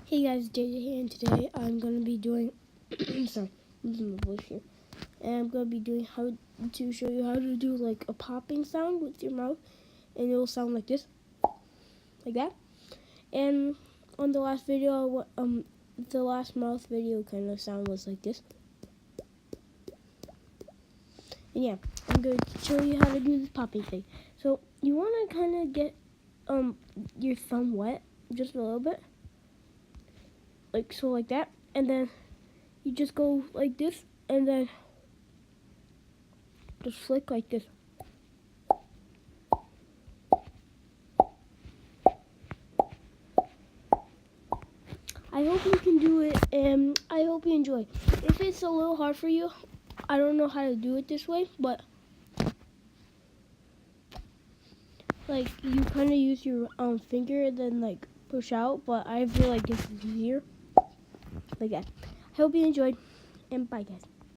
Hey guys, JJ here, and today I'm gonna be doing sorry, I'm losing my voice here. And I'm gonna be doing how to show you how to do like a popping sound with your mouth, and it will sound like this, like that. And on the last video, the last mouth video kind of sound was like this. And yeah, I'm going to show you how to do this popping thing. So you want to kind of get your thumb wet just a little bit, like so, like that, and then you just go like this, and then just flick like this. I hope you can do it, and I hope you enjoy. If it's a little hard for you, I don't know how to do it this way, but like you kind of use your finger and then like push out, but I feel like this is easier, like that. I hope you enjoyed, and bye guys.